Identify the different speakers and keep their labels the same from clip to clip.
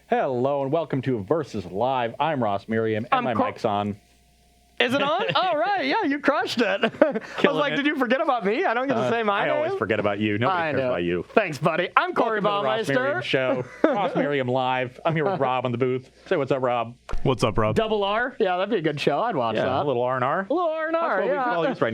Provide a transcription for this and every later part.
Speaker 1: Hello and welcome to Versus Live. I'm Ross Merriam and my mic's on.
Speaker 2: Is it on? Oh, right. Yeah, you crushed it. I was like, did you forget about me? I don't get to say my name.
Speaker 1: I always forget about you. Nobody cares about you.
Speaker 2: Thanks, buddy. I'm Corey
Speaker 1: Baumeister. Ross Merriam Show. Ross Merriam Live. I'm here with Rob on the booth. Say what's up, Rob.
Speaker 3: What's up, Rob?
Speaker 2: Double R? Yeah, that'd be a good show. I'd watch that.
Speaker 1: A little R&R.
Speaker 2: A little R&R,
Speaker 1: That's what we can all use right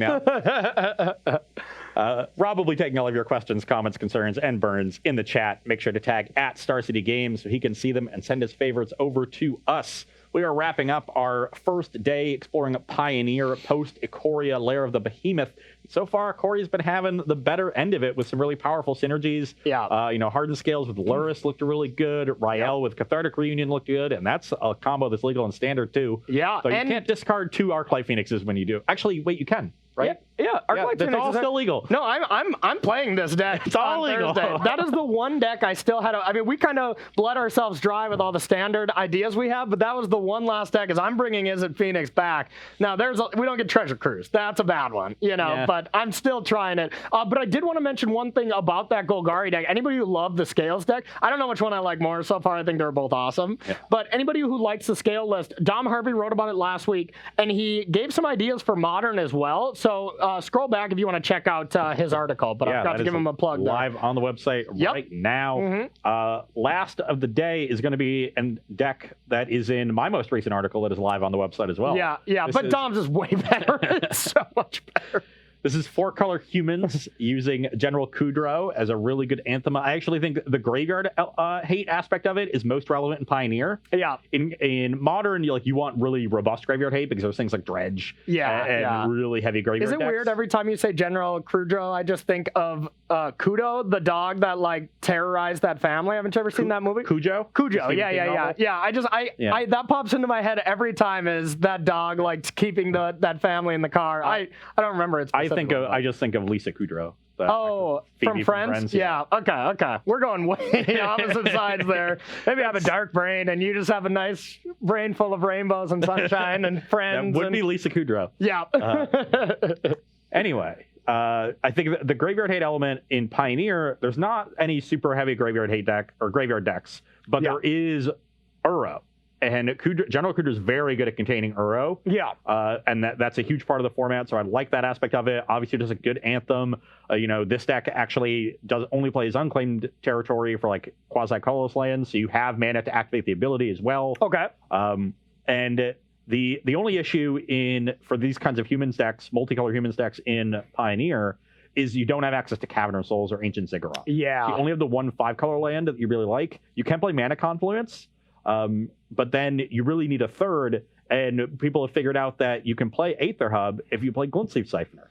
Speaker 1: now. Rob will be taking all of your questions, comments, concerns, and burns in the chat. Make sure to tag at Star City Games so he can see them and send his favorites over to us. We are wrapping up our first day exploring Pioneer post-Ikoria, Lair of the Behemoth. So far, Ikoria has been having the better end of it with some really powerful synergies.
Speaker 2: Yeah.
Speaker 1: Hardened Scales with Luris looked really good. Rael with Cathartic Reunion looked good. And that's a combo that's legal in Standard, too.
Speaker 2: Yeah.
Speaker 1: So you can't discard 2 Arclight Phoenixes when you do. Actually, wait, you can. Right?
Speaker 2: Yeah, Arclight
Speaker 1: Phoenix all still legal.
Speaker 2: No, I'm playing this deck.
Speaker 1: It's all legal.
Speaker 2: That is the one deck I still had. I mean, we kind of bled ourselves dry with all the standard ideas we have, but that was the one last deck. Is I'm bringing Izzet Phoenix back. Now we don't get Treasure Cruise. That's a bad one, But I'm still trying it. But I did want to mention one thing about that Golgari deck. Anybody who loved the Scales deck, I don't know which one I like more so far. I think they're both awesome. Yeah. But anybody who likes the Scale list, Dom Harvey wrote about it last week, and he gave some ideas for Modern as well. So scroll back if you want to check out his article, but I've got to give him a plug
Speaker 1: live on the website right now.
Speaker 2: Mm-hmm.
Speaker 1: Last of the day is going to be a deck that is in my most recent article that is live on the website as well.
Speaker 2: Yeah, but Dom's is way better. It's so much better.
Speaker 1: This is 4-color humans using General Kudrow as a really good anthem. I actually think the graveyard hate aspect of it is most relevant in Pioneer.
Speaker 2: Yeah.
Speaker 1: In Modern, you want really robust graveyard hate because there's things like Dredge and really heavy graveyard
Speaker 2: decks. Is it weird every time you say General Kudrow, I just think of Kudo, the dog that terrorized that family? Haven't you ever seen that movie?
Speaker 1: Cujo?
Speaker 2: Cujo, yeah. That pops into my head every time is that dog keeping that family in the car. I don't remember it.
Speaker 1: I just think of Lisa Kudrow.
Speaker 2: From Friends? Yeah. Okay. We're going way opposite sides there. Maybe I have a dark brain and you just have a nice brain full of rainbows and sunshine and friends.
Speaker 1: That would be Lisa Kudrow.
Speaker 2: Yeah.
Speaker 1: Anyway, I think the graveyard hate element in Pioneer, there's not any super heavy graveyard hate deck or graveyard decks, but there is Uro. And General Kudrow is very good at containing Uro.
Speaker 2: Yeah.
Speaker 1: And that's a huge part of the format, so I like that aspect of it. Obviously, it does a good anthem. This deck actually only plays unclaimed territory for quasi-colorless lands, so you have mana to activate the ability as well.
Speaker 2: Okay.
Speaker 1: And the only issue for these kinds of humans decks, multicolor humans decks in Pioneer, is you don't have access to Cavern Souls or Ancient Ziggurat.
Speaker 2: Yeah.
Speaker 1: So you only have the one 5-color land that you really like. You can play Mana Confluence. But then you really need a third, and people have figured out that you can play Aether Hub if you play Glintsleeve Siphoner.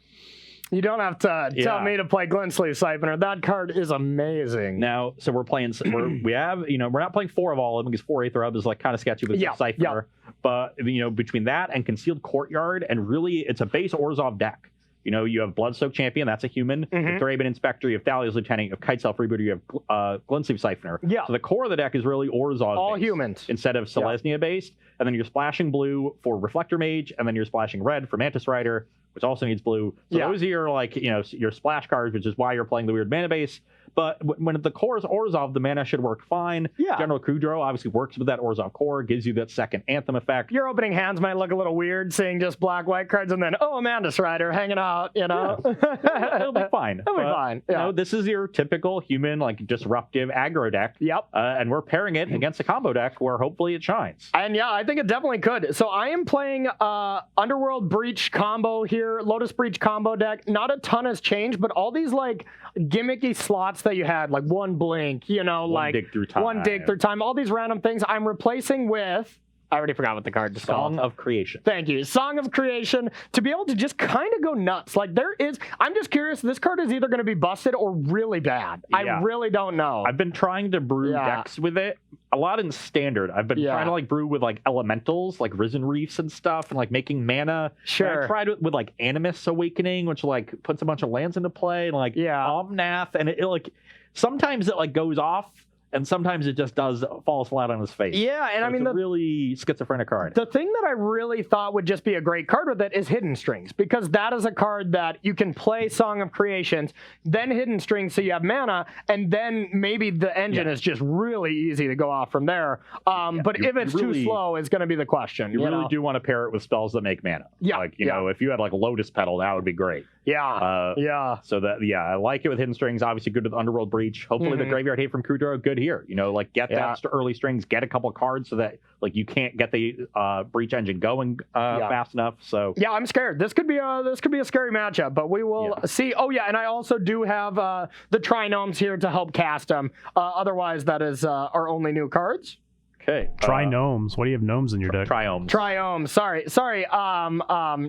Speaker 2: You don't have to tell me to play Glintsleeve Siphoner. That card is amazing.
Speaker 1: Now, so we're playing. We're not playing 4 of all of them because 4 Aether Hub is kind of sketchy with Siphoner. Yeah. But between that and Concealed Courtyard, and really it's a base Orzhov deck. You have Bloodstoke Champion, that's a human. You have Thraben Inspector, you have Thalia's Lieutenant, you have Kite Self Rebooter, you have Glintsleeve Siphoner.
Speaker 2: Yeah.
Speaker 1: So the core of the deck is really Orzhov
Speaker 2: all humans
Speaker 1: instead of Selesnya based. And then you're splashing blue for Reflector Mage, and then you're splashing red for Mantis Rider, which also needs blue. So those are your your splash cards, which is why you're playing the weird mana base. But when the core is Orzhov, the mana should work fine.
Speaker 2: Yeah.
Speaker 1: General Kudrow obviously works with that Orzhov core, gives you that second anthem effect.
Speaker 2: Your opening hands might look a little weird, seeing just black-white cards, and then, Amanda's Rider hanging out,
Speaker 1: Yeah. It'll be fine.
Speaker 2: It'll be fine. Yeah.
Speaker 1: This is your typical human, disruptive aggro deck.
Speaker 2: Yep.
Speaker 1: And we're pairing it against a combo deck where hopefully it shines.
Speaker 2: And I think it definitely could. So I am playing Underworld Breach combo here, Lotus Breach combo deck. Not a ton has changed, but all these gimmicky slots that you had, one blink,
Speaker 1: one dig through time,
Speaker 2: all these random things I'm replacing with, I already forgot what the card is called.
Speaker 1: Song of Creation.
Speaker 2: Thank you. Song of Creation, to be able to just kind of go nuts. I'm just curious, this card is either going to be busted or really bad. Yeah. I really don't know.
Speaker 1: I've been trying to brew decks with it. A lot in Standard. I've been trying to brew with elementals, Risen Reefs and stuff, and making mana.
Speaker 2: Sure.
Speaker 1: I tried it with Animus Awakening, which puts a bunch of lands into play, and Omnath, and it sometimes it goes off and sometimes it just does falls flat on his face.
Speaker 2: Yeah, and
Speaker 1: So
Speaker 2: I mean,
Speaker 1: it's a really schizophrenic card.
Speaker 2: the thing that I really thought would just be a great card with it is Hidden Strings, because that is a card that you can play Song of Creations, then Hidden Strings so you have mana, and then maybe the engine is just really easy to go off from there. But if it's too slow, it's going to be the question.
Speaker 1: You really do want to pair it with spells that make mana.
Speaker 2: Yeah,
Speaker 1: like you know, if you had like Lotus Petal, that would be great.
Speaker 2: Yeah.
Speaker 1: So that I like it with Hidden Strings. Obviously, good with Underworld Breach. Hopefully, the Graveyard Hate from Kudra, good here. You know, like get that early strings, get a couple cards so that like you can't get the Breach engine going fast enough. So
Speaker 2: yeah, I'm scared. This could be a scary matchup, but we will see. Oh yeah, and I also do have the Trinomes here to help cast them. Otherwise, that is our only new cards.
Speaker 1: Okay.
Speaker 3: Trinomes. Why do you have gnomes in your deck?
Speaker 2: Triomes. Sorry.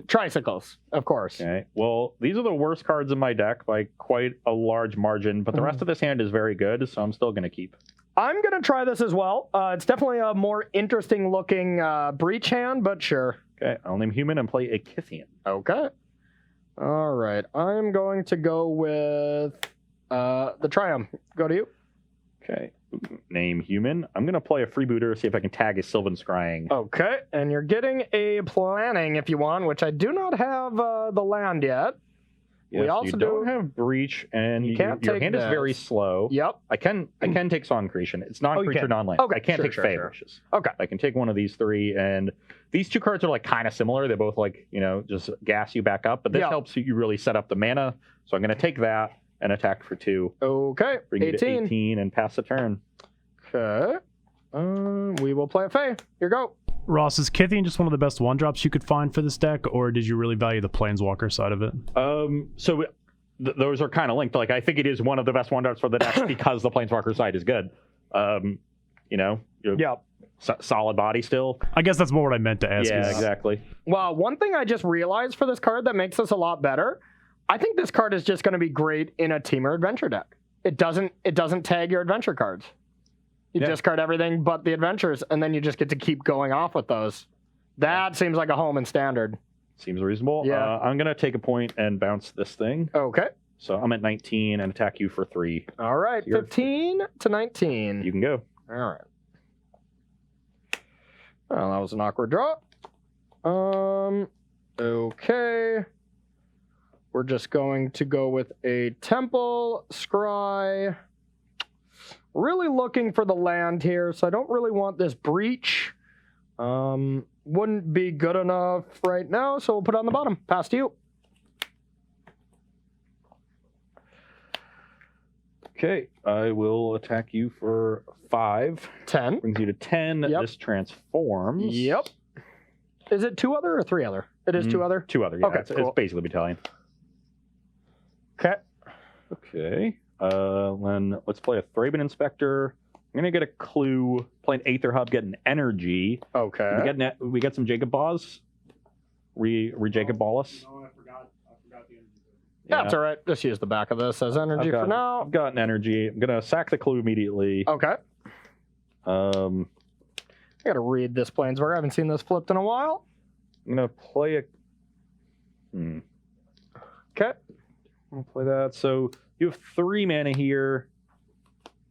Speaker 2: Tricycles, of course.
Speaker 1: Okay. Well, these are the worst cards in my deck by quite a large margin, but the rest of this hand is very good, so I'm still going to keep.
Speaker 2: I'm going to try this as well. It's definitely a more interesting looking Breach hand, but sure.
Speaker 1: Okay. I'll name Human and play a Kithian.
Speaker 2: Okay. All right. I'm going to go with the Triumph. Go to you.
Speaker 1: Okay. Name Human. I'm going to play a freebooter, see if I can tag a Sylvan Scrying.
Speaker 2: Okay, and you're getting a Planning if you want, which I do not have the land yet.
Speaker 1: Yes, we also don't have Breach, and your hand is very slow.
Speaker 2: Yep.
Speaker 1: I can take Song Creation. It's non-creature, non-land.
Speaker 2: Okay,
Speaker 1: I can't take Fey Wishes.
Speaker 2: Okay.
Speaker 1: I can take one of these three, and these two cards are like kind of similar. They both like, you know, just gas you back up, but this helps you really set up the mana. So I'm going to take that and attack for 2.
Speaker 2: Okay.
Speaker 1: Bring you to 18 and pass the turn.
Speaker 2: Okay. We will play a Fey. Here you go.
Speaker 3: Ross, is Kithian just one of the best 1-drops you could find for this deck, or did you really value the Planeswalker side of it?
Speaker 1: So those are kind of linked. Like, I think it is one of the best 1-drops for the deck because the Planeswalker side is good. You know? Solid body still.
Speaker 3: I guess that's more what I meant to ask.
Speaker 1: Yeah, exactly.
Speaker 2: Well, one thing I just realized for this card that makes this a lot better, I think this card is just going to be great in a Temur adventure deck. It doesn't tag your adventure cards. You discard everything but the adventures, and then you just get to keep going off with those. That seems like a home in Standard.
Speaker 1: Seems reasonable.
Speaker 2: Yeah.
Speaker 1: I'm going to take a point and bounce this thing.
Speaker 2: Okay.
Speaker 1: So I'm at 19 and attack you for 3.
Speaker 2: All right, 15 to 19.
Speaker 1: You can go.
Speaker 2: All right. Well, that was an awkward draw. Okay. We're just going to go with a Temple, Scry. Really looking for the land here, so I don't really want this Breach. Wouldn't be good enough right now, so we'll put it on the bottom. Pass to you.
Speaker 1: Okay, I will attack you for 5.
Speaker 2: 10.
Speaker 1: Brings you to 10.
Speaker 2: Yep.
Speaker 1: This transforms.
Speaker 2: Yep. Is it 2 other or 3 other? It is 2 other?
Speaker 1: 2 other, yeah.
Speaker 2: Okay,
Speaker 1: It's basically battalion.
Speaker 2: Okay.
Speaker 1: Okay. Then let's play a Thraben Inspector. I'm going to get a clue. Play an Aether Hub, get an energy.
Speaker 2: Okay.
Speaker 1: We get some Jacob Balls? Jacob Ballus?
Speaker 4: No, I forgot the energy.
Speaker 2: Yeah. That's all right. Just use the back of this as energy for now.
Speaker 1: I've got an energy. I'm going to sack the clue immediately.
Speaker 2: Okay.
Speaker 1: I
Speaker 2: got to read this Planeswalker. I haven't seen this flipped in a while.
Speaker 1: I'm going to play a...
Speaker 2: Okay.
Speaker 1: I'm going to play that. So you have 3 mana here.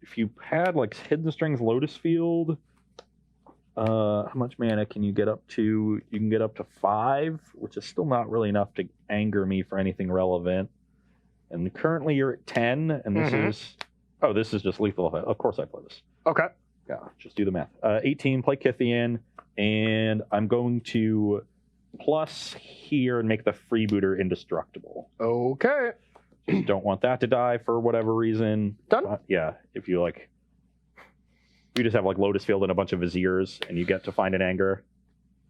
Speaker 1: If you had like Hidden Strings, Lotus Field, how much mana can you get up to? You can get up to 5, which is still not really enough to anger me for anything relevant. And currently you're at 10, and this is... Oh, this is just lethal. Of course I play this.
Speaker 2: Okay.
Speaker 1: Yeah, just do the math. 18, play Kithian, and I'm going to plus here and make the freebooter indestructible.
Speaker 2: Okay.
Speaker 1: Just don't want that to die for whatever reason.
Speaker 2: Done?
Speaker 1: Yeah, if you like... You just have like Lotus Field and a bunch of Viziers, and you get to find an anger.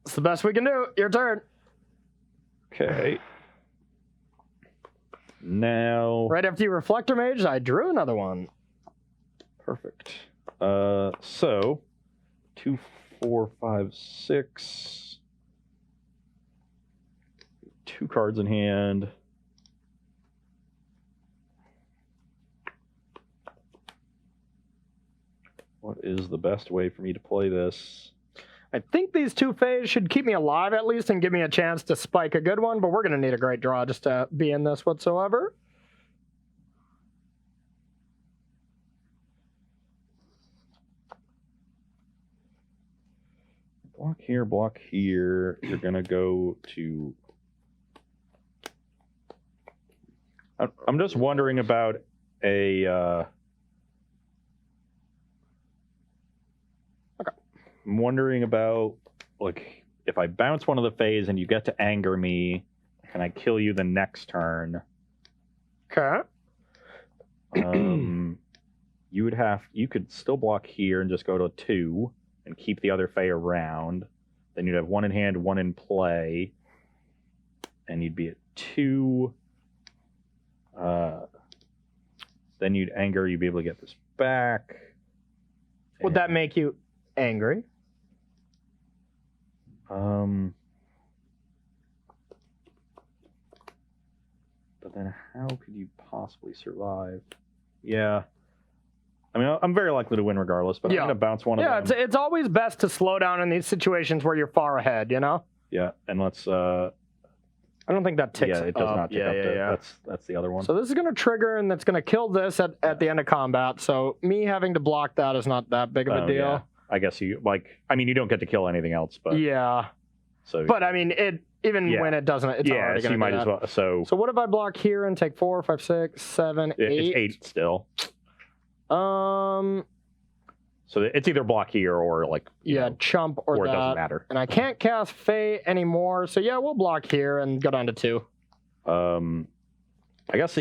Speaker 2: It's the best we can do. Your turn.
Speaker 1: Okay. Now...
Speaker 2: Right after you Reflector Mage, I drew another one.
Speaker 1: Perfect. So, 2, 4, 5, 6. 2 cards in hand. What is the best way for me to play this?
Speaker 2: I think these 2 Fays should keep me alive at least and give me a chance to spike a good one, but we're going to need a great draw just to be in this whatsoever.
Speaker 1: block here, block here. You're going to go to... I'm just wondering about a...
Speaker 2: Okay.
Speaker 1: I'm wondering about, like, if I bounce one of the phase and you get to anger me, can I kill you the next turn?
Speaker 2: Okay.
Speaker 1: You could still block here and just go to 2 and keep the other Fae around. Then you'd have 1 in hand, 1 in play, and you'd be at 2. Then you'd anger. You'd be able to get this back.
Speaker 2: Would that make you angry?
Speaker 1: But then how could you possibly survive? Yeah. I mean, I'm very likely to win regardless, but I'm going to bounce one of them.
Speaker 2: Yeah, it's always best to slow down in these situations where you're far ahead, you know?
Speaker 1: Yeah, and let's...
Speaker 2: I don't think that ticks.
Speaker 1: Yeah, it does not tick up. That's the other one.
Speaker 2: So this is going to trigger, and that's going to kill this at the end of combat. So me having to block that is not that big of a deal.
Speaker 1: Yeah. I guess you don't get to kill anything else, but
Speaker 2: yeah.
Speaker 1: So,
Speaker 2: but I mean, when it doesn't, it's already
Speaker 1: so you might as well. So
Speaker 2: what if I block here and take 4, 5, 6, 7, 8?
Speaker 1: It's 8 still. So it's either block here or
Speaker 2: chump or that.
Speaker 1: It doesn't matter.
Speaker 2: And I can't cast Fae anymore, so yeah, we'll block here and go down to 2.
Speaker 1: I guess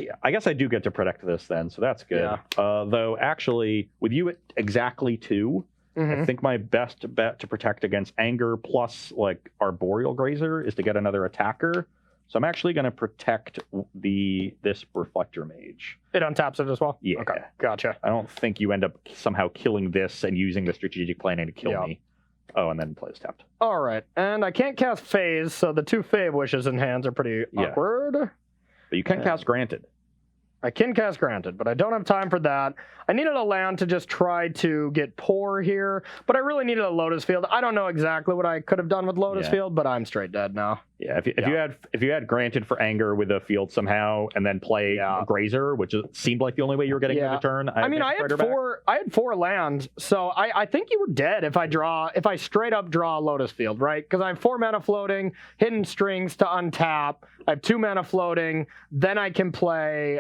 Speaker 1: I do get to protect this then, so that's good.
Speaker 2: Yeah.
Speaker 1: Though actually, with you at exactly 2, I think my best bet to protect against anger plus Arboreal Grazer is to get another attacker. So I'm actually going to protect this Reflector Mage.
Speaker 2: It untaps it as well?
Speaker 1: Yeah.
Speaker 2: Okay, gotcha.
Speaker 1: I don't think you end up somehow killing this and using the strategic planning to kill me. Oh, and then play is tapped.
Speaker 2: All right, and I can't cast Phase, so the 2 Fae wishes in hands are pretty awkward.
Speaker 1: But you can cast Granted.
Speaker 2: I can cast Granted, but I don't have time for that. I needed a land to just try to get Pour here, but I really needed a Lotus Field. I don't know exactly what I could have done with Lotus Field, but I'm straight dead now.
Speaker 1: Yeah, if you had Granted for anger with a field somehow, and then play Grazer, which seemed like the only way you were getting a turn.
Speaker 2: I had 4 lands, so I think you were dead if I straight up draw a Lotus Field, right? Because I have 4 mana floating, Hidden Strings to untap. I have 2 mana floating. Then I can play.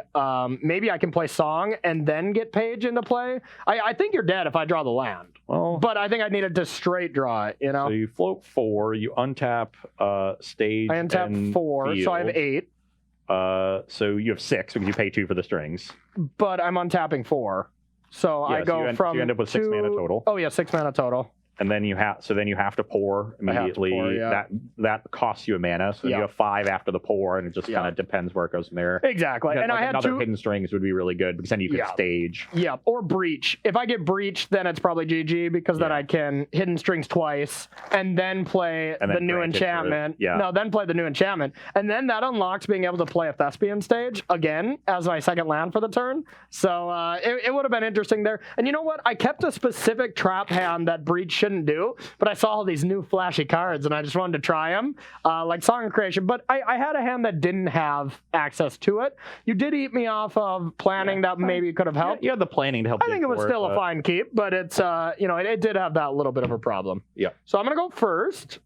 Speaker 2: Maybe I can play Song and then get Page into play. I think you're dead if I draw the land.
Speaker 1: Well,
Speaker 2: but I think I needed to straight draw it. You know.
Speaker 1: So you float 4. You untap Stage.
Speaker 2: I untap 4,
Speaker 1: field.
Speaker 2: So I have 8.
Speaker 1: So you have 6 because you pay 2 for the strings.
Speaker 2: But I'm untapping 4. So I go
Speaker 1: so you end up with 6 mana total.
Speaker 2: Oh yeah, 6 mana total.
Speaker 1: And then you have to pour immediately. That costs you a mana, so you have 5 after the pour, and it just kind of depends where it goes from there.
Speaker 2: Exactly.
Speaker 1: And
Speaker 2: I had
Speaker 1: another
Speaker 2: 2
Speaker 1: Hidden Strings would be really good because then you could stage.
Speaker 2: Yeah, or Breach. If I get Breach, then it's probably GG because then I can Hidden Strings twice and then play the new enchantment. Then play the new enchantment, and then that unlocks being able to play a Thespian Stage again as my second land for the turn. So it would have been interesting there. And you know what? I kept a specific trap hand that Breach shouldn't do, but I saw all these new flashy cards and I just wanted to try them, like Song of Creation. But I had a hand that didn't have access to it. You did eat me off of planning that maybe could have helped.
Speaker 1: You had the planning to help.
Speaker 2: I think it was still a fine keep, but it's it did have that little bit of a problem.
Speaker 1: Yeah.
Speaker 2: So I'm gonna go first.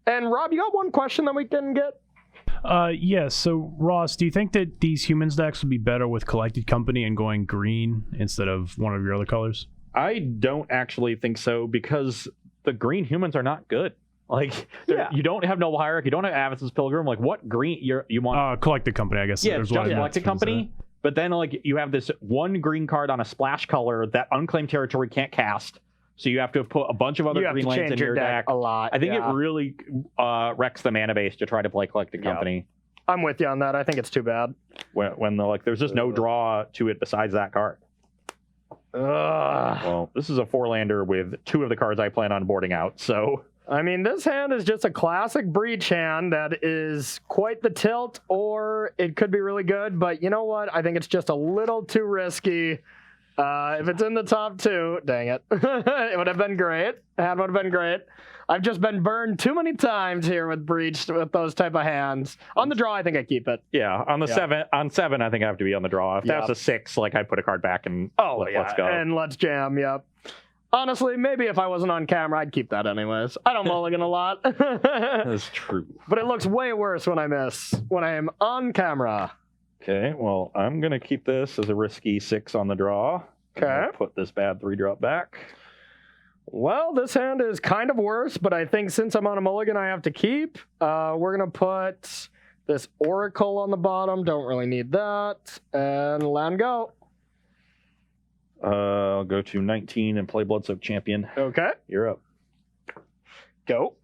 Speaker 2: And Rob, you got one question that we didn't get?
Speaker 3: Yes. So Ross, do you think that these humans decks would be better with Collected Company and going green instead of one of your other colors?
Speaker 1: I don't actually think so because the green humans are not good. You don't have Noble Hierarch, you don't have Avacyn's Pilgrim. What green you want?
Speaker 3: Collected Company, I guess.
Speaker 1: Yeah, just Collected Company. But then you have this 1 green card on a splash color that Unclaimed Territory can't cast. So you have to put a bunch of other green lands in your deck
Speaker 2: a lot.
Speaker 1: I think it really wrecks the mana base to try to play Collected Company.
Speaker 2: I'm with you on that. I think it's too bad.
Speaker 1: When there's just no draw to it besides that card. Well, this is a 4-lander with 2 of the cards I plan on boarding out, so...
Speaker 2: I mean, this hand is just a classic Breach hand that is quite the tilt, or it could be really good, but you know what? I think it's just a little too risky. If it's in the top 2, dang it. It would have been great. Hand would have been great. I've just been burned too many times here with Breach with those type of hands. On the draw, I think I keep it.
Speaker 1: Yeah, on the 7, I think I have to be on the draw. If that's a 6, I put a card back and let's go.
Speaker 2: And let's jam, yep. Honestly, maybe if I wasn't on camera, I'd keep that anyways. I don't mulligan a lot.
Speaker 1: That's true.
Speaker 2: But it looks way worse when I miss, when I am on camera.
Speaker 1: Okay, well, I'm going to keep this as a risky 6 on the draw.
Speaker 2: Okay.
Speaker 1: Put this bad 3-drop back.
Speaker 2: Well, this hand is kind of worse, but I think since I'm on a mulligan, I have to keep. We're going to put this Oracle on the bottom. Don't really need that. And land go.
Speaker 1: I'll go to 19 and play Bloodsoaked Champion.
Speaker 2: Okay.
Speaker 1: You're up.
Speaker 2: Go.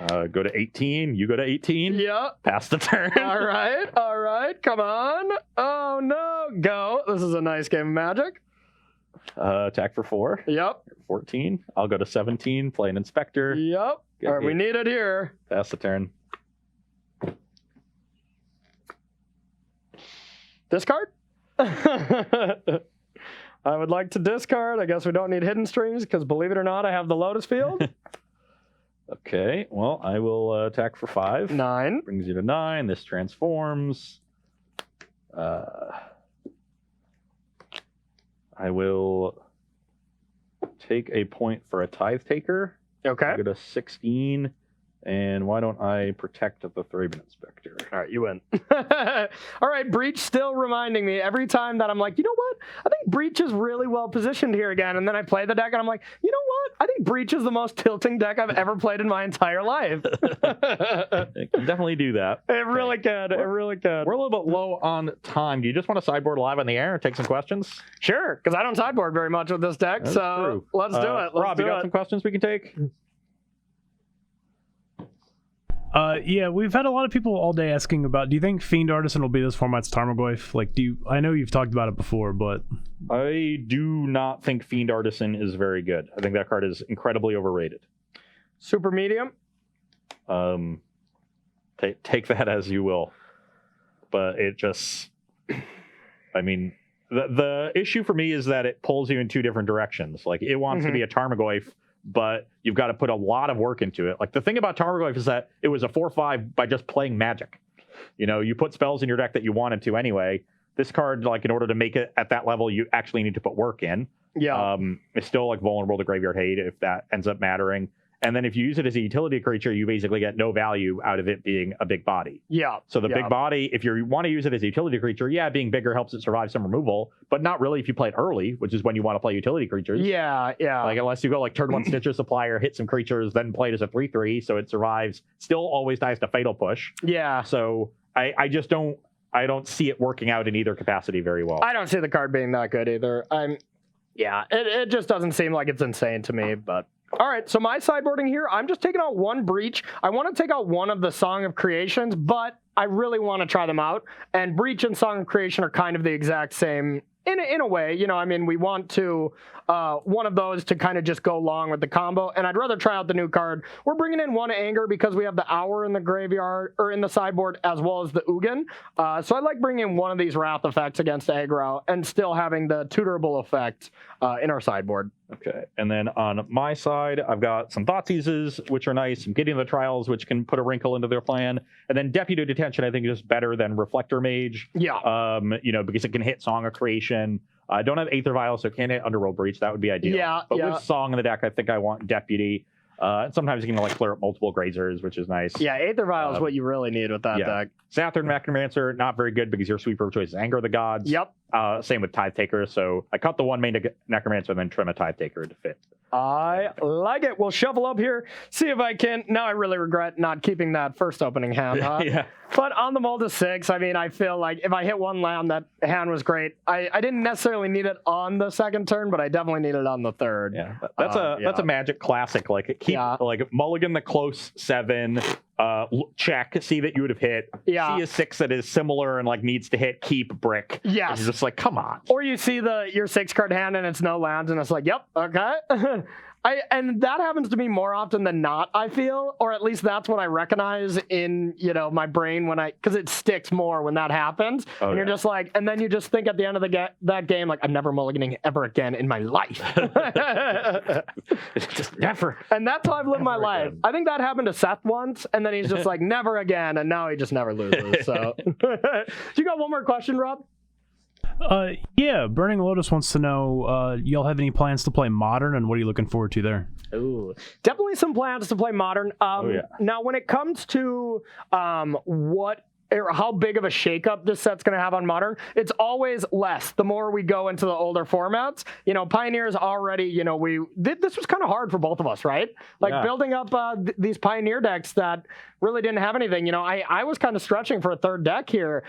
Speaker 1: Go to 18. You go to 18.
Speaker 2: Yeah.
Speaker 1: Pass the turn.
Speaker 2: All right. Come on. Oh, no. Go. This is a nice game of Magic.
Speaker 1: Attack for 4.
Speaker 2: Yep.
Speaker 1: 14. I'll go to 17. Play an Inspector.
Speaker 2: Yep. All right, we need it here.
Speaker 1: Pass the turn.
Speaker 2: Discard? I would like to discard. I guess we don't need Hidden Strings because, believe it or not, I have the Lotus Field.
Speaker 1: Okay, well, I will attack for 5.
Speaker 2: 9.
Speaker 1: Brings you to 9. This transforms. I will take a point for a Tithe Taker.
Speaker 2: Okay.
Speaker 1: I'll go to 16. And why don't I protect the Thraben Inspector?
Speaker 2: All right, you win. All right, Breach still reminding me every time that I'm like, you know what? I think Breach is really well positioned here again. And then I play the deck and I'm like, you know what? I think Breach is the most tilting deck I've ever played in my entire life.
Speaker 1: It can definitely do that.
Speaker 2: It really can. It really can.
Speaker 1: We're a little bit low on time. Do you just want to sideboard live on the air and take some questions?
Speaker 2: Sure, because I don't sideboard very much with this deck.
Speaker 1: That's
Speaker 2: so
Speaker 1: true.
Speaker 2: Let's do it.
Speaker 1: Rob, you got some questions we can take?
Speaker 3: Yeah, we've had a lot of people all day asking about, do you think Fiend Artisan will be this format's Tarmogoyf? Like, I know you've talked about it before, but...
Speaker 1: I do not think Fiend Artisan is very good. I think that card is incredibly overrated.
Speaker 2: Super medium?
Speaker 1: Take that as you will. But it just... I mean, the issue for me is that it pulls you in 2 different directions. Like, it wants to be a Tarmogoyf, but you've got to put a lot of work into it. Like, the thing about Tarmogoyf is that it was a 4/5 by just playing Magic. You know, you put spells in your deck that you wanted to anyway. This card, like, in order to make it at that level, you actually need to put work in.
Speaker 2: Yeah.
Speaker 1: It's still, like, vulnerable to Graveyard Hate if that ends up mattering. And then if you use it as a utility creature, you basically get no value out of it being a big body.
Speaker 2: Yeah.
Speaker 1: So the big body, if you want to use it as a utility creature, yeah, being bigger helps it survive some removal, but not really if you play it early, which is when you want to play utility creatures.
Speaker 2: Yeah.
Speaker 1: Like, unless you go like turn 1 Stitcher Supplier, hit some creatures, then play it as a 3/3, so it survives, still always dies to Fatal Push.
Speaker 2: Yeah.
Speaker 1: So I just don't see it working out in either capacity very well.
Speaker 2: I don't see the card being that good either. It just doesn't seem like it's insane to me, but... All right, so my sideboarding here, I'm just taking out 1 Breach. I want to take out 1 of the Song of Creations, but I really want to try them out. And Breach and Song of Creation are kind of the exact same in a way. You know, I mean, we want to one of those to kind of just go along with the combo. And I'd rather try out the new card. We're bringing in 1 Anger because we have the Hour in the graveyard or in the sideboard as well as the Ugin. So I like bringing in 1 of these Wrath effects against aggro and still having the tutorable effect in our sideboard.
Speaker 1: Okay, and then on my side, I've got some Thoughtseizes, which are nice, some Getting the Trials, which can put a wrinkle into their plan, and then Deputy Detention, I think, is better than Reflector Mage.
Speaker 2: Yeah.
Speaker 1: You know, because it can hit Song of Creation. I don't have Aether Vial, so it can't hit Underworld Breach. That would be ideal.
Speaker 2: Yeah,
Speaker 1: but with Song in the deck, I think I want Deputy. And sometimes you can like clear up multiple Grazers, which is nice.
Speaker 2: Yeah, Aether Vial is what you really need with that deck.
Speaker 1: Saturn Necromancer, not very good because your sweeper of choice is Anger of the Gods.
Speaker 2: Yep.
Speaker 1: Same with Tithe Taker. So I cut the 1 main Necromancer and then trim a Tithe Taker to fit.
Speaker 2: I like it. We'll shuffle up here, see if I can. Now I really regret not keeping that first opening hand.
Speaker 1: Yeah.
Speaker 2: But on the mull to 6, I mean, I feel like if I hit 1 land, that hand was great. I didn't necessarily need it on the 2nd turn, but I definitely need it on the 3rd.
Speaker 1: Yeah, that's a Magic classic. Like like mulligan the close 7, check, see that you would have hit.
Speaker 2: Yeah.
Speaker 1: See a 6 that is similar and like needs to hit, keep brick.
Speaker 2: Yes.
Speaker 1: And you're just like, come on.
Speaker 2: Or you see your 6 card hand and it's no lands and it's like, yep, okay. And that happens to me more often than not, I feel, or at least that's what I recognize in, you know, my brain because it sticks more when that happens.
Speaker 1: Oh,
Speaker 2: and you're just like, and then you just think at the end of that game, like, I'm never mulliganing ever again in my life.
Speaker 1: Just never.
Speaker 2: And that's how I've lived my life.
Speaker 1: Again.
Speaker 2: I think that happened to Seth once, and then he's just like, never again, and now he just never loses. So, you got one more question, Rob?
Speaker 3: Yeah, Burning Lotus wants to know, y'all have any plans to play Modern, and what are you looking forward to there?
Speaker 2: Ooh, definitely some plans to play Modern. Now, when it comes to what or how big of a shakeup this set's going to have on Modern, it's always less the more we go into the older formats. Pioneer's already, this was kind of hard for both of us, right? Like building up these Pioneer decks that really didn't have anything. I was kind of stretching for a third deck here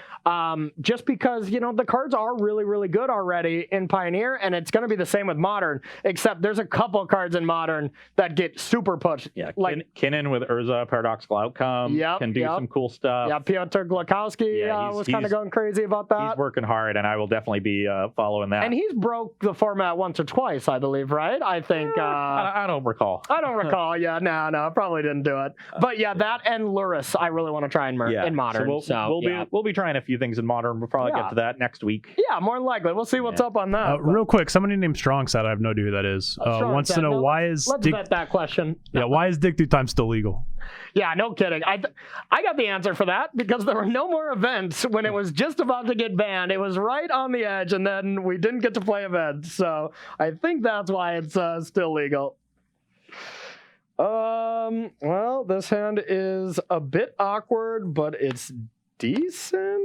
Speaker 2: just because, the cards are really, really good already in Pioneer, and it's going to be the same with Modern, except there's a couple cards in Modern that get super pushed.
Speaker 1: Yeah, like Kinnan with Urza, Paradoxical Outcome can do some cool stuff.
Speaker 2: Yeah, Piotr Glukowski was kind of going crazy about that.
Speaker 1: He's working hard, and I will definitely be following that.
Speaker 2: And he's broke the format once or twice, I believe, right? I think.
Speaker 1: I don't recall.
Speaker 2: I don't recall. Yeah, no, probably didn't do it. But yeah, that and Luris, I really want to try in Modern.
Speaker 1: So we'll be trying a few things in Modern. We'll probably get to that next week.
Speaker 2: Yeah, more than likely. We'll see what's up on that.
Speaker 3: Real quick, somebody named Strongset, I have no idea who that is, wants to know why is
Speaker 2: let's vet that question.
Speaker 3: Yeah, why is Dig Through Time still legal?
Speaker 2: Yeah, no kidding. I got the answer for that because there were no more events when it was just about to get banned. It was right on the edge, and then we didn't get to play events. So I think that's why it's still legal. Well, this hand is a bit awkward, but it's decent.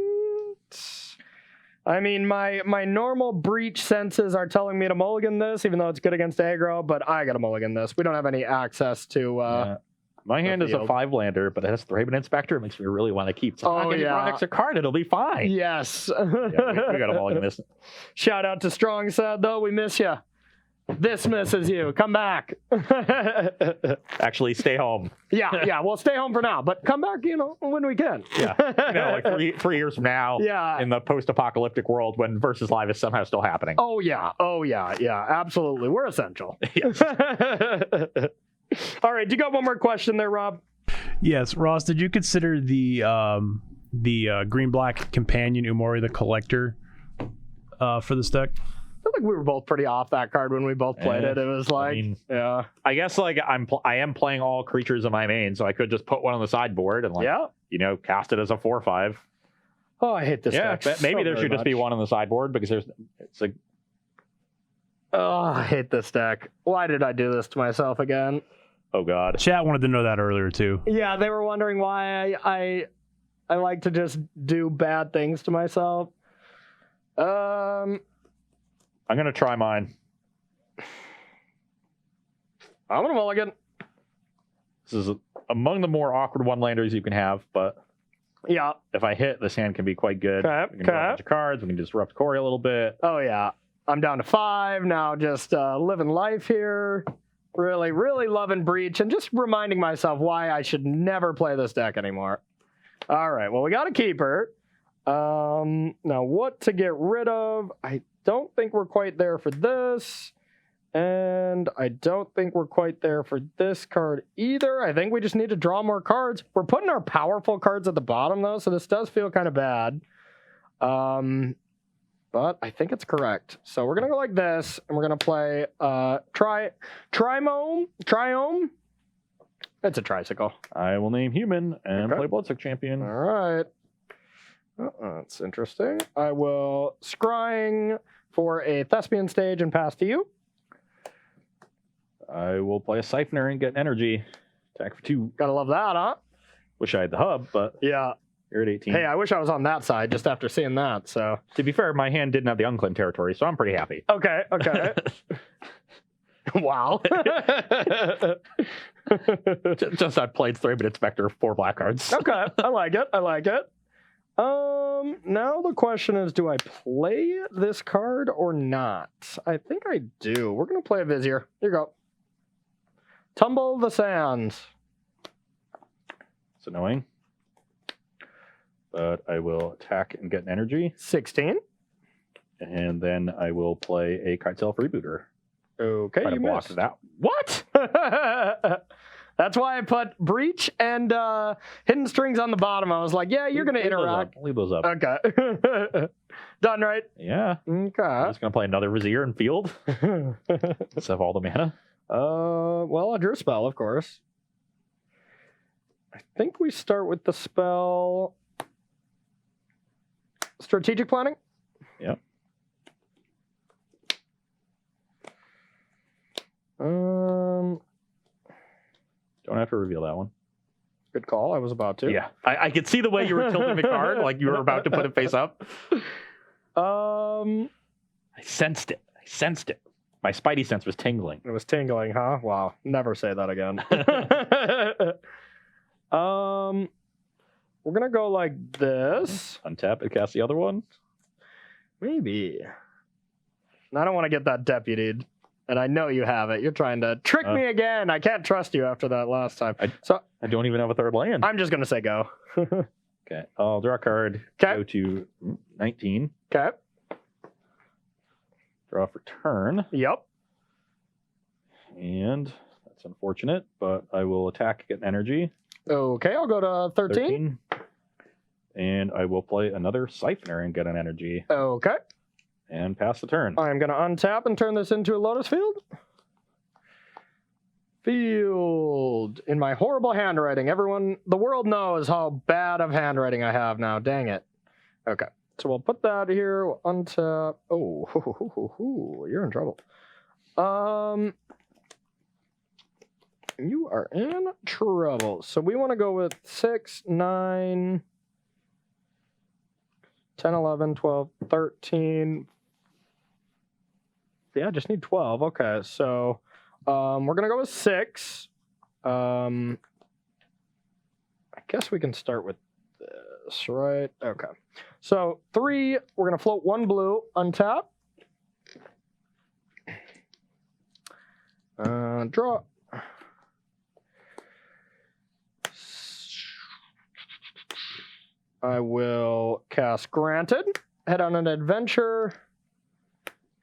Speaker 2: I mean, my normal breach senses are telling me to mulligan this, even though it's good against aggro, but I gotta mulligan this. We don't have any access to
Speaker 1: my hand is a 5-lander, but it has Thraben Inspector. It makes me really want to keep. So I can draw an extra card. It'll be fine.
Speaker 2: Yes.
Speaker 1: We got to mulligan this.
Speaker 2: Shout out to Strong Said, though. We miss you. This misses you. Come back.
Speaker 1: Actually, stay home.
Speaker 2: Yeah. Well, stay home for now, but come back, when we can.
Speaker 1: Yeah. Like 3 years from now.
Speaker 2: Yeah.
Speaker 1: In the post-apocalyptic world when Versus Live is somehow still happening.
Speaker 2: Oh yeah. Absolutely. We're essential.
Speaker 1: Yes.
Speaker 2: All right. Do you got one more question there, Rob?
Speaker 3: Yes, Ross. Did you consider the green-black companion Umori the Collector for this deck?
Speaker 2: I feel like we were both pretty off that card when we both played it. It was like,
Speaker 1: I guess like I am playing all creatures in my main, so I could just put one on the sideboard and cast it as a 4/5.
Speaker 2: Oh, I hate this deck.
Speaker 1: But maybe there should just be one on the sideboard because it's like.
Speaker 2: Oh, I hate this deck. Why did I do this to myself again?
Speaker 1: Oh God.
Speaker 3: Chat wanted to know that earlier too.
Speaker 2: Yeah, they were wondering why I like to just do bad things to myself.
Speaker 1: I'm gonna try mine.
Speaker 2: I'm gonna mulligan.
Speaker 1: This is among the more awkward one-landers you can have, but
Speaker 2: yeah,
Speaker 1: if I hit, this hand can be quite good.
Speaker 2: Okay.
Speaker 1: We can draw a bunch of cards. We can disrupt Corey a little bit.
Speaker 2: Oh yeah, I'm down to 5 now. Just living life here. Really, really loving Breach and just reminding myself why I should never play this deck anymore. All right, well, we got a keeper. Now, what to get rid of? I don't think we're quite there for this. And I don't think we're quite there for this card either. I think we just need to draw more cards. We're putting our powerful cards at the bottom, though, so this does feel kind of bad. But I think it's correct. So we're going to go like this, and we're going to play Triome. It's a tricycle.
Speaker 1: I will name human and play Bloodsuck Champion.
Speaker 2: All right. That's interesting. I will scrying for a Thespian stage and pass to you.
Speaker 1: I will play a Siphoner and get energy. Attack for 2.
Speaker 2: Gotta love that, huh?
Speaker 1: Wish I had the hub, but
Speaker 2: yeah.
Speaker 1: You're at 18.
Speaker 2: Hey, I wish I was on that side just after seeing that. So
Speaker 1: to be fair, my hand didn't have the unclaimed territory, so I'm pretty happy.
Speaker 2: Okay. Wow.
Speaker 1: just I played Thraben Inspector 4 black cards.
Speaker 2: Okay, I like it. Now the question is, do I play this card or not? I think I do. We're gonna play a Vizier. Here you go. Tumble the Sands.
Speaker 1: It's annoying. But I will attack and get an energy.
Speaker 2: 16.
Speaker 1: And then I will play a Kitesail Freebooter.
Speaker 2: Okay, you
Speaker 1: block
Speaker 2: missed.
Speaker 1: that. What?
Speaker 2: That's why I put Breach and Hidden Strings on the bottom. I was like, yeah, you're going to interact.
Speaker 1: Leave those up.
Speaker 2: Okay. Done, right?
Speaker 1: Yeah.
Speaker 2: Okay.
Speaker 1: I'm just going to play another Vizier in field. Let's have all the mana.
Speaker 2: Well, I drew a spell, of course. I think we start with the spell... Strategic Planning?
Speaker 1: Yep. have to reveal that one.
Speaker 2: Good call. I was about to.
Speaker 1: Yeah, I could see the way you were tilting the card, like you were about to put it face up.
Speaker 2: I
Speaker 1: sensed it. My spidey sense was tingling.
Speaker 2: It was tingling, huh? Wow. Never say that again. We're gonna go like this.
Speaker 1: Untap and cast the other one.
Speaker 2: Maybe. I don't want to get that deputied. And I know you have it. You're trying to trick me again. I can't trust you after that last time.
Speaker 1: I don't even have a third land.
Speaker 2: I'm just gonna say go.
Speaker 1: Okay. I'll draw a card.
Speaker 2: 'Kay.
Speaker 1: Go to 19.
Speaker 2: Okay.
Speaker 1: Draw for turn.
Speaker 2: Yep.
Speaker 1: And that's unfortunate, but I will attack, get an energy.
Speaker 2: Okay, I'll go to 13.
Speaker 1: And I will play another Siphoner and get an energy.
Speaker 2: Okay.
Speaker 1: And pass the turn.
Speaker 2: I'm going to untap and turn this into a Lotus Field. Field. In my horrible handwriting. Everyone, the world knows how bad of handwriting I have now. Dang it. Okay. So we'll put that here. We'll untap. Oh, you're in trouble. You are in trouble. So we want to go with 6, 9, 10, 11, 12, 13. Yeah, I just need 12. Okay, so we're going to go with 6. I guess we can start with this, right? Okay. So 3, we're going to float 1 blue, untap. Draw. I will cast Granted, head on an adventure,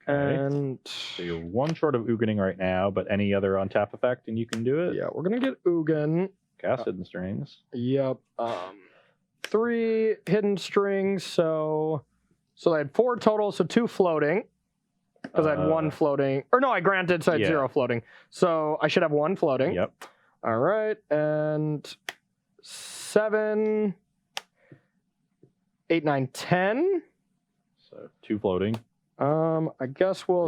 Speaker 2: and...
Speaker 1: So you're one short of Uganing right now, but any other untap effect and you can do it?
Speaker 2: Yeah, we're going to get Ugin.
Speaker 1: Cast Hidden Strings.
Speaker 2: Yep. 3 Hidden Strings, so I had 4 total, so 2 floating, because I had 1 floating. Or no, I granted, so I had 0 floating. So I should have 1 floating.
Speaker 1: Yep.
Speaker 2: All right, and 7... 8, 9, 10.
Speaker 1: So 2 floating.
Speaker 2: I guess we'll...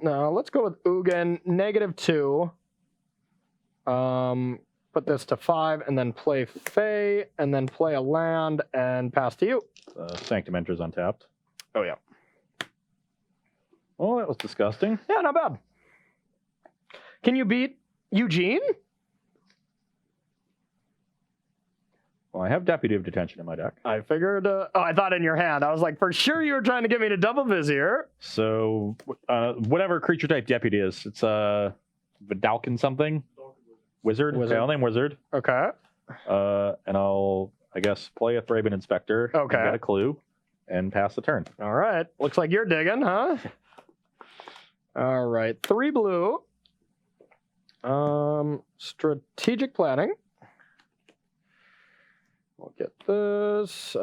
Speaker 2: No, let's go with Ugin. -2. Put this to 5, and then play Fae, and then play a land, and pass to you.
Speaker 1: Sanctum Enter's untapped.
Speaker 2: Oh, yeah.
Speaker 1: Oh, that was disgusting.
Speaker 2: Yeah, not bad. Can you beat Eugene?
Speaker 1: Well, I have Deputy of Detention in my deck.
Speaker 2: I figured... I thought in your hand. I was like, for sure you were trying to get me to double Vizier.
Speaker 1: So, whatever creature type Deputy is, it's Vidalcan something? Wizard? Okay, I'll name Wizard.
Speaker 2: Okay.
Speaker 1: And I'll, I guess, play a Thraben Inspector.
Speaker 2: Okay.
Speaker 1: And get a clue, and pass the turn.
Speaker 2: All right. Looks like you're digging, huh? All right. 3 blue. Strategic Planning. We'll get this.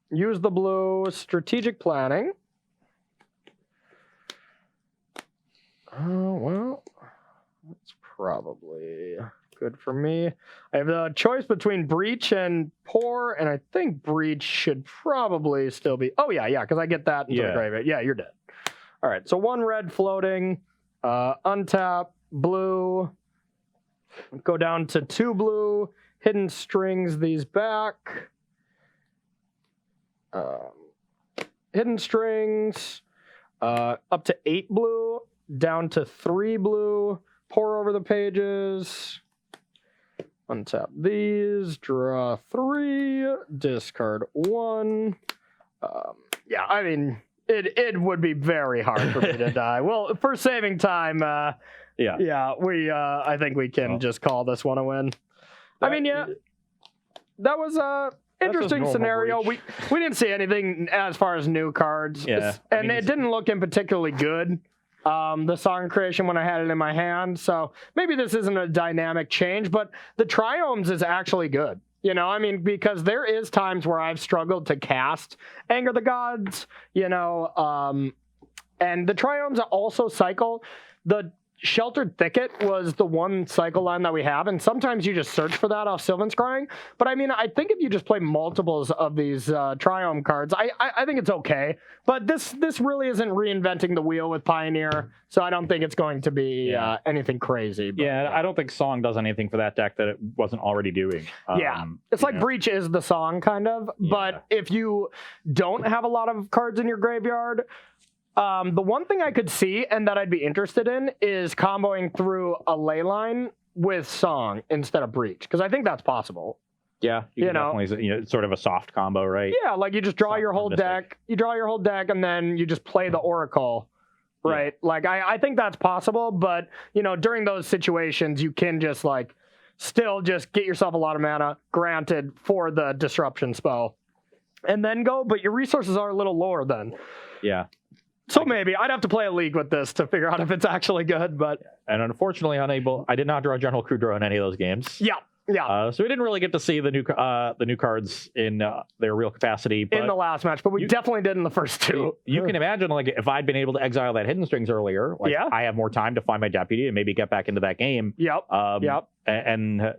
Speaker 2: Use the blue. Strategic Planning. Well, that's probably good for me. I have the choice between Breach and Pour, and I think Breach should probably still be... Oh, yeah, because I get that into the graveyard. Yeah, you're dead. All right, so 1 red floating. Untap, blue. Go down to 2 blue. Hidden Strings these back. Hidden Strings. Up to 8 blue. Down to 3 blue. Pour over the pages. Untap these. Draw 3. Discard 1. Yeah, I mean, it would be very hard for me to die. Well, for saving time, yeah, we I think we can just call this one a win. I mean, yeah, that was a interesting scenario. We didn't see anything as far as new cards, and it didn't look in particularly good. The song creation when I had it in my hand, so maybe this isn't a dynamic change, but the Triomes is actually good. You know, I mean, because there is times where I've struggled to cast Anger the Gods, you know, and the Triomes also cycle. The Sheltered Thicket was the one cycle line that we have, and sometimes you just search for that off Sylvan Scrying. But I mean, I think if you just play multiples of these Triome cards, I think it's okay. But this really isn't reinventing the wheel with Pioneer, so I don't think it's going to be anything crazy. But,
Speaker 1: I don't think Song does anything for that deck that it wasn't already doing.
Speaker 2: It's like Breach is the Song, kind of. Yeah. But if you don't have a lot of cards in your graveyard, the one thing I could see and that I'd be interested in is comboing through a Leyline with Song instead of Breach, because I think that's possible.
Speaker 1: Yeah, you know, definitely, sort of a soft combo, right?
Speaker 2: Yeah, like you just draw your whole deck, and then you just play the Oracle, right? Yeah. Like I think that's possible, but during those situations, you can just still just get yourself a lot of mana, granted, for the disruption spell, and then go. But your resources are a little lower then.
Speaker 1: Yeah.
Speaker 2: So maybe I'd have to play a league with this to figure out if it's actually good, but
Speaker 1: and unfortunately I did not draw General Kudrow in any of those games.
Speaker 2: Yeah.
Speaker 1: So we didn't really get to see the new cards in their real capacity. But
Speaker 2: in the last match, but we definitely did in the first two.
Speaker 1: You can imagine, if I'd been able to exile that Hidden Strings earlier, I have more time to find my deputy and maybe get back into that game.
Speaker 2: Yep.
Speaker 1: And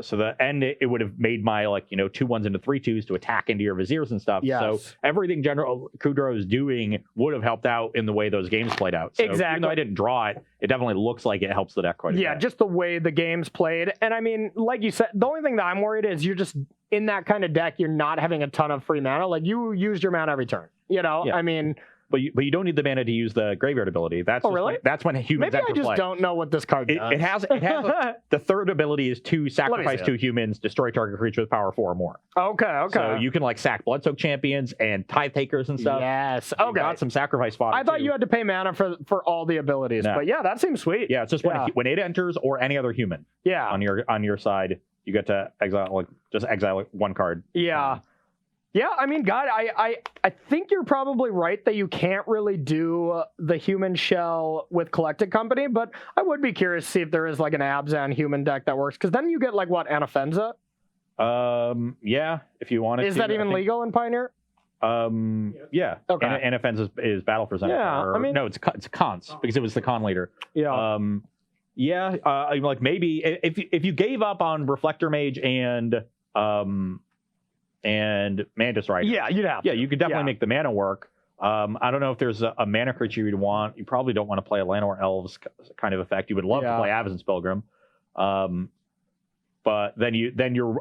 Speaker 1: so it would have made my 2/1s into 3/2s to attack into your Viziers and stuff.
Speaker 2: Yes.
Speaker 1: So everything General Kudrow is doing would have helped out in the way those games played out. So
Speaker 2: exactly.
Speaker 1: Even though I didn't draw it, it definitely looks like it helps the deck quite a bit.
Speaker 2: Yeah, just the way the game's played. And I mean, like you said, the only thing that I'm worried is you're just in that kind of deck. You're not having a ton of free mana. You used your mana every turn. I mean. But
Speaker 1: you don't need the mana to use the graveyard ability. That's
Speaker 2: really?
Speaker 1: That's when humans
Speaker 2: maybe I just don't know what this card does.
Speaker 1: It has the third ability is to sacrifice 2 humans, destroy target creature with power 4 or more.
Speaker 2: Okay.
Speaker 1: So you can sack Bloodsoak champions and Tithe Takers and stuff.
Speaker 2: Yes.
Speaker 1: Okay. Got some sacrifice fodder.
Speaker 2: I thought you had to pay mana for all the abilities, but yeah, that seems sweet.
Speaker 1: Yeah, it's just when it enters or any other human.
Speaker 2: Yeah.
Speaker 1: On your side, you get to exile exile 1 card.
Speaker 2: Yeah. Yeah, I mean, God, I think you're probably right that you can't really do the human shell with Collected Company, but I would be curious to see if there is an Abzan human deck that works, because then you get Anafenza?
Speaker 1: Yeah, if you wanted to.
Speaker 2: Is that even legal in Pioneer?
Speaker 1: Yeah.
Speaker 2: Okay.
Speaker 1: Anafenza is Battle for Zenith.
Speaker 2: Yeah,
Speaker 1: no, it's Cons, because it was the con leader.
Speaker 2: Yeah.
Speaker 1: Maybe if you gave up on Reflector Mage and Mantis Rider.
Speaker 2: Yeah, you'd have.
Speaker 1: Yeah, you could definitely make the mana work. I don't know if there's a mana creature you'd want. You probably don't want to play a Llanowar Elves kind of effect. You would love to play Avacyn's Pilgrim. But then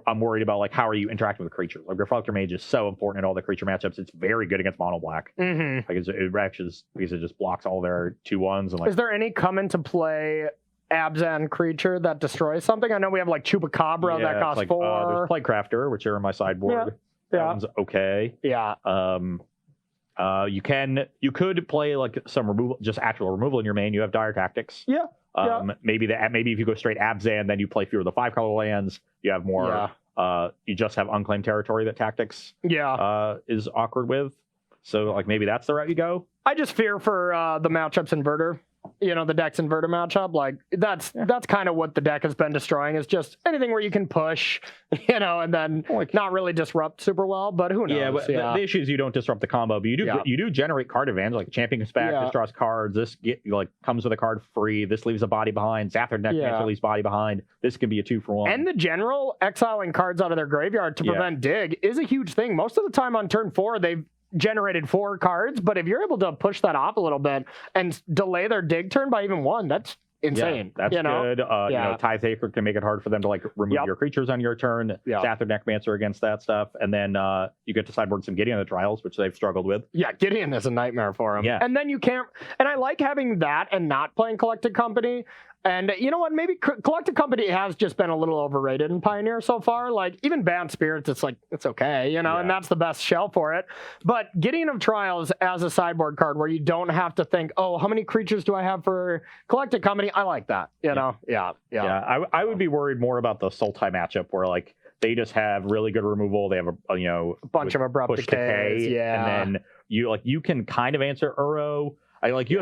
Speaker 1: I'm worried about how are you interacting with creatures? Reflector Mage is so important in all the creature matchups. It's very good against mono black.
Speaker 2: Mm-hmm.
Speaker 1: Because it just blocks all their 2/1s and
Speaker 2: Is there any come into play Abzan creature that destroys something? I know we have Chupacabra that costs 4.
Speaker 1: There's Plaguecrafter, which are in my sideboard. That one's okay.
Speaker 2: Yeah.
Speaker 1: You could play some removal, just actual removal in your main. You have Dire Tactics.
Speaker 2: Yeah.
Speaker 1: Maybe if you go straight Abzan, then you play fewer of the 5-color lands. You have more. You just have unclaimed territory that Tactics. Is awkward with. So maybe that's the route you go.
Speaker 2: I just fear for the matchups inverter. The deck's inverter matchup, that's kind of what the deck has been destroying, is just anything where you can push, and then not really disrupt super well, but who knows?
Speaker 1: Yeah, but the issue is you don't disrupt the combo, but you do generate card advantage, Champion comes back, this draws cards, this comes with a card free, this leaves a body behind, Zathard Neckmancer leaves body behind, this can be a 2-for-1.
Speaker 2: And the general exiling cards out of their graveyard to prevent dig is a huge thing. Most of the time on turn 4, they've generated 4 cards, but if you're able to push that off a little bit and delay their dig turn by even 1, that's insane.
Speaker 1: Yeah, that's good. Tithe Taker can make it hard for them to remove your creatures on your turn. Zathard Neckmancer against that stuff, and then you get to sideboard some Gideon the Trials, which they've struggled with.
Speaker 2: Yeah, Gideon is a nightmare for them.
Speaker 1: Yeah,
Speaker 2: and then you can't. And I like having that and not playing Collected Company. And you know what? Maybe Collected Company has just been a little overrated in Pioneer so far. Even Banned Spirits, it's okay, and that's the best shell for it. But Gideon of Trials as a sideboard card where you don't have to think, oh, how many creatures do I have for Collected Company? I like that, Yeah.
Speaker 1: I would be worried more about the Sultai matchup where they just have really good removal. They have a
Speaker 2: bunch of abrupt decay.
Speaker 1: And then you can kind of answer Uro. You do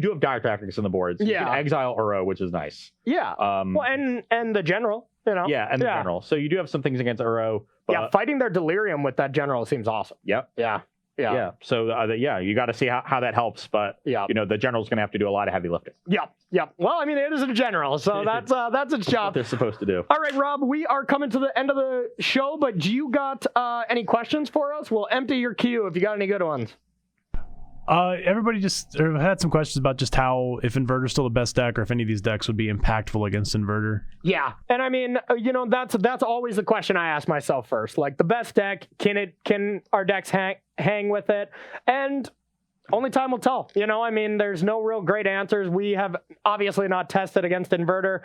Speaker 1: have Dire Tactics on the board, so you can exile Uro, which is nice.
Speaker 2: Yeah. And the general,
Speaker 1: Yeah, and the general. So you do have some things against Uro. But
Speaker 2: fighting their Delirium with that general seems awesome.
Speaker 1: Yep.
Speaker 2: Yeah.
Speaker 1: Yeah. So you got to see how that helps, but the general's going to have to do a lot of heavy lifting.
Speaker 2: Yep. Well, I mean, it is a general, so that's its job.
Speaker 1: What they're supposed to do.
Speaker 2: All right, Rob, we are coming to the end of the show, but do you got any questions for us? We'll empty your queue if you got any good ones.
Speaker 3: Everybody just had some questions about just how, if Inverter's still the best deck, or if any of these decks would be impactful against Inverter.
Speaker 2: Yeah, and I mean, that's always the question I ask myself first. Like, the best deck, can our decks hang with it? And only time will tell. I mean, there's no real great answers. We have obviously not tested against Inverter.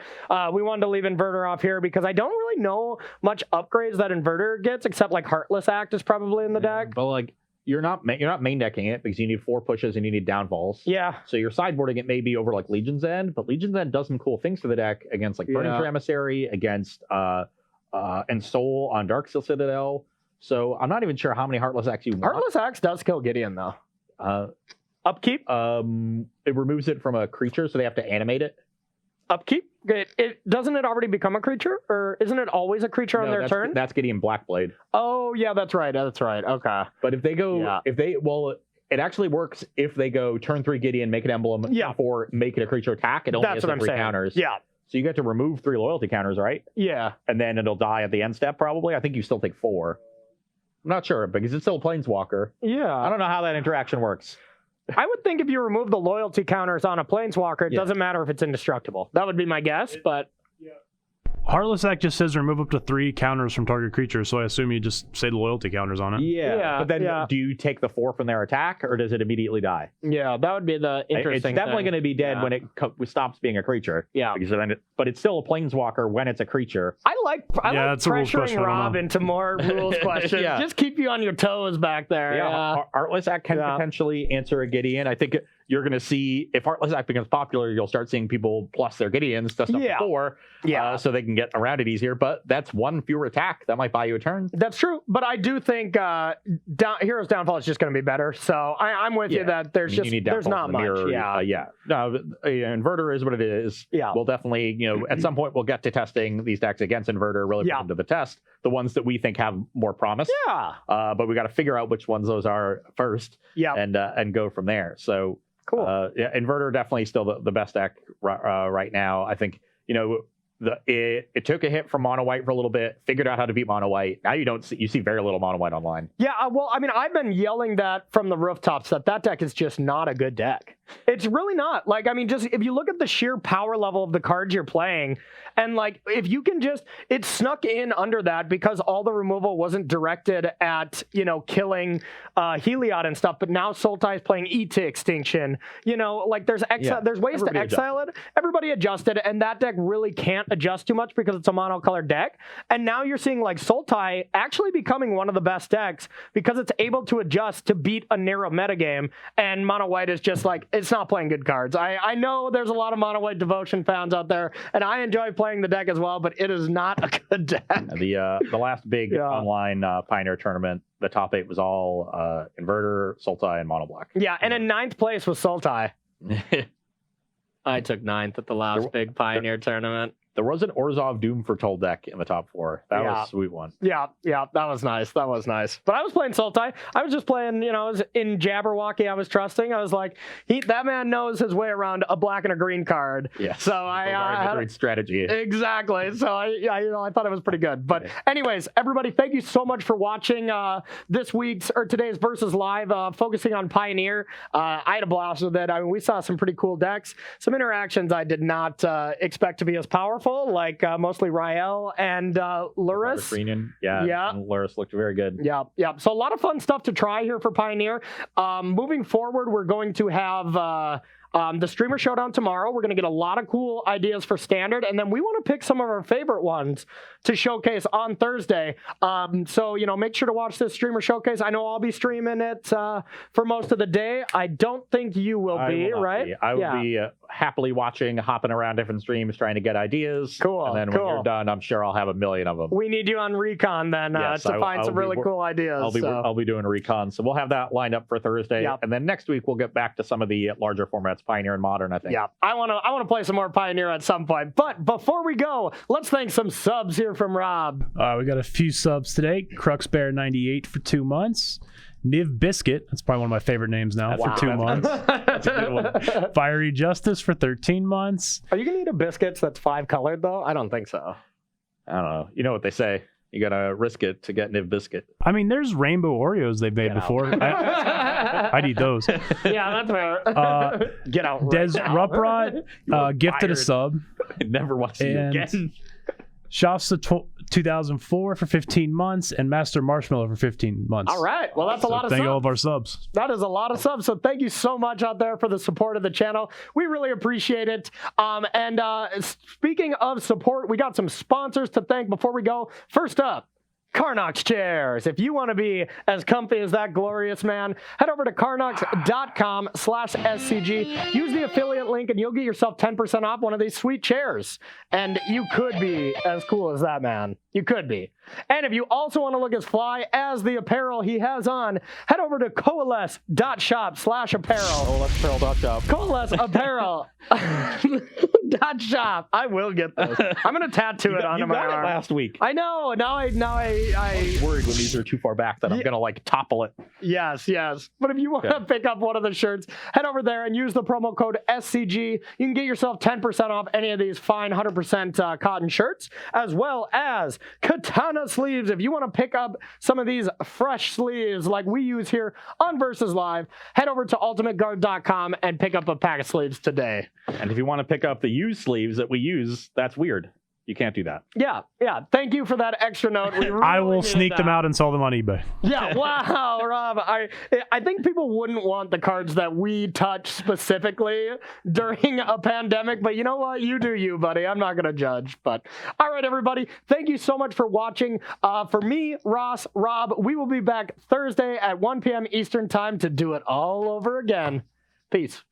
Speaker 2: We wanted to leave Inverter off here because I don't really know much upgrades that Inverter gets, except like Heartless Act is probably in the deck.
Speaker 1: But like, you're not main decking it because you need 4 pushes and you need downfalls.
Speaker 2: Yeah.
Speaker 1: So you're sideboarding it maybe over like Legion's End, but Legion's End does some cool things to the deck against like Furniture Emissary, against and Soul on Darksteel Citadel. So I'm not even sure how many Heartless Acts you want.
Speaker 2: Heartless Axe does kill Gideon though. Upkeep?
Speaker 1: It removes it from a creature, so they have to animate it.
Speaker 2: Upkeep? Doesn't it already become a creature, or isn't it always a creature on their turn?
Speaker 1: That's Gideon Blackblade.
Speaker 2: Oh yeah, that's right. Okay.
Speaker 1: But if they go, it actually works if they go turn 3 Gideon, make an emblem, or make it a creature attack. It only has 3 counters.
Speaker 2: Yeah.
Speaker 1: So you get to remove 3 loyalty counters, right?
Speaker 2: Yeah.
Speaker 1: And then it'll die at the end step, probably. I think you still take 4. I'm not sure because it's still a Planeswalker.
Speaker 2: Yeah.
Speaker 1: I don't know how that interaction works.
Speaker 2: I would think if you remove the loyalty counters on a Planeswalker, it doesn't matter if it's indestructible. That would be my guess, but...
Speaker 3: Heartless Act just says remove up to 3 counters from target creature, so I assume you just say the loyalty counters on it.
Speaker 1: Yeah. But then do you take the 4 from their attack, or does it immediately die?
Speaker 2: Yeah, that would be the interesting
Speaker 1: It's definitely going to be dead when it stops being a creature.
Speaker 2: Yeah.
Speaker 1: But it's still a Planeswalker when it's a creature.
Speaker 2: I like pressuring Rob into more rules questions. Just keep you on your toes back there.
Speaker 1: Yeah. Heartless Act can potentially answer a Gideon. I think you're going to see, if Heartless Act becomes popular, you'll start seeing people plus their Gideons to stuff before, so they can get around it easier. But that's 1 fewer attack. That might buy you a turn.
Speaker 2: That's true. But I do think Hero's Downfall is just going to be better. So I'm with you that there's not much.
Speaker 1: No, Inverter is what it is.
Speaker 2: Yeah.
Speaker 1: We'll definitely, at some point we'll get to testing these decks against Inverter, really put them to the test. The ones that we think have more promise.
Speaker 2: Yeah.
Speaker 1: But we got to figure out which ones those are first.
Speaker 2: Yeah.
Speaker 1: And go from there. So
Speaker 2: cool.
Speaker 1: Inverter definitely still the best deck right now. I think it took a hit from mono white for a little bit, figured out how to beat mono white. Now you see very little mono white online.
Speaker 2: Yeah, well, I mean, I've been yelling that from the rooftops that deck is just not a good deck. It's really not. Like, I mean, just if you look at the sheer power level of the cards you're playing, and like, if you can just, it snuck in under that because all the removal wasn't directed at, killing Heliod and stuff, but now Sultai is playing E to Extinction. Like there's there's ways to exile it. Everybody adjusted, and that deck really can't adjust too much because it's a monocolored deck. And now you're seeing like Sultai actually becoming one of the best decks because it's able to adjust to beat a narrow metagame, and mono white is just like, it's not playing good cards. I know there's a lot of mono white devotion fans out there, and I enjoy playing the deck as well, but it is not a good deck.
Speaker 1: The last big online Pioneer tournament, the top 8 was all Inverter, Sultai, and Mono Black.
Speaker 2: Yeah, and in 9th place was Sultai. I took 9th at the last big Pioneer tournament.
Speaker 1: There was an Orzhov Doom Foretold deck in the top 4. That was a sweet one.
Speaker 2: Yeah, that was nice. But I was playing Sultai. I was just playing, I was in Jabberwocky. I was trusting. I was like, that man knows his way around a black and a green card.
Speaker 1: Yeah.
Speaker 2: So I
Speaker 1: had a great strategy.
Speaker 2: Exactly. So I thought it was pretty good. But anyways, everybody, thank you so much for watching today's Versus Live, focusing on Pioneer. I had a blast with it. I mean, we saw some pretty cool decks, some interactions I did not expect to be as powerful. Like mostly Rael and Luris.
Speaker 1: And Luris looked very good.
Speaker 2: Yeah. So a lot of fun stuff to try here for Pioneer. Moving forward, we're going to have the Streamer Showdown tomorrow. We're going to get a lot of cool ideas for Standard, and then we want to pick some of our favorite ones to showcase on Thursday. So, make sure to watch this Streamer Showcase. I know I'll be streaming it for most of the day. I don't think you will be, right?
Speaker 1: I will be happily watching, hopping around different streams, trying to get ideas.
Speaker 2: Cool.
Speaker 1: And then when you're done, I'm sure I'll have a million of them.
Speaker 2: We need you on Recon then to find some really cool ideas.
Speaker 1: I'll be doing Recon. So we'll have that lined up for Thursday.
Speaker 2: Yep.
Speaker 1: And then next week, we'll get back to some of the larger formats, Pioneer and Modern, I think.
Speaker 2: Yeah, I want to play some more Pioneer at some point. But before we go, let's thank some subs here from Rob.
Speaker 3: We got a few subs today. Cruxbear98 for 2 months. Niv Biscuit, that's probably one of my favorite names now, for 2 months.
Speaker 1: That's a good one.
Speaker 3: Fiery Justice for 13 months.
Speaker 2: Are you going to eat a biscuits that's 5 colored, though? I don't think so.
Speaker 1: I don't know. You know what they say. You got to risk it to get Niv Biscuit.
Speaker 3: I mean, there's rainbow Oreos they've made before. I'd eat those.
Speaker 2: Yeah, that's fair. Get out.
Speaker 3: Des
Speaker 2: now.
Speaker 3: Ruprot, gifted a sub.
Speaker 1: I never want to see you
Speaker 3: And
Speaker 1: again.
Speaker 3: Shasta 2004 for 15 months, and Master Marshmallow for 15 months.
Speaker 2: All right. Well, that's a lot of
Speaker 3: Thank
Speaker 2: subs.
Speaker 3: all of our subs.
Speaker 2: That is a lot of subs. So thank you so much out there for the support of the channel. We really appreciate it. Speaking of support, we got some sponsors to thank before we go. First up, Carnox chairs. If you want to be as comfy as that glorious man, head over to carnox.com/SCG. Use the affiliate link and you'll get yourself 10% off one of these sweet chairs. And you could be as cool as that man. You could be. And if you also want to look as fly as the apparel he has on, head over to coalesce.shop/apparel.
Speaker 1: Coalesceapparel.shop.
Speaker 2: Coalesce apparel. .shop. I will get this. I'm gonna tattoo it onto my
Speaker 1: got
Speaker 2: arm.
Speaker 1: it last week.
Speaker 2: I know. Now I
Speaker 1: I was worried when these are too far back that I'm going to like topple it.
Speaker 2: Yes. But if you want to pick up one of the shirts, head over there and use the promo code SCG. You can get yourself 10% off any of these fine 100% cotton shirts, as well as katana sleeves. If you want to pick up some of these fresh sleeves like we use here on Versus Live, head over to ultimateguard.com and pick up a pack of sleeves today.
Speaker 1: And if you want to pick up the used sleeves that we use, that's weird. You can't do that.
Speaker 2: Yeah. Thank you for that extra note. We really
Speaker 3: I will
Speaker 2: needed
Speaker 3: sneak them
Speaker 2: that.
Speaker 3: out and sell them on eBay.
Speaker 2: Yeah, wow, Rob. I think people wouldn't want the cards that we touch specifically during a pandemic, but you know what? You do you, buddy. I'm not going to judge. But all right, everybody. Thank you so much for watching. For me, Ross, Rob, we will be back Thursday at 1 p.m. Eastern time to do it all over again. Peace.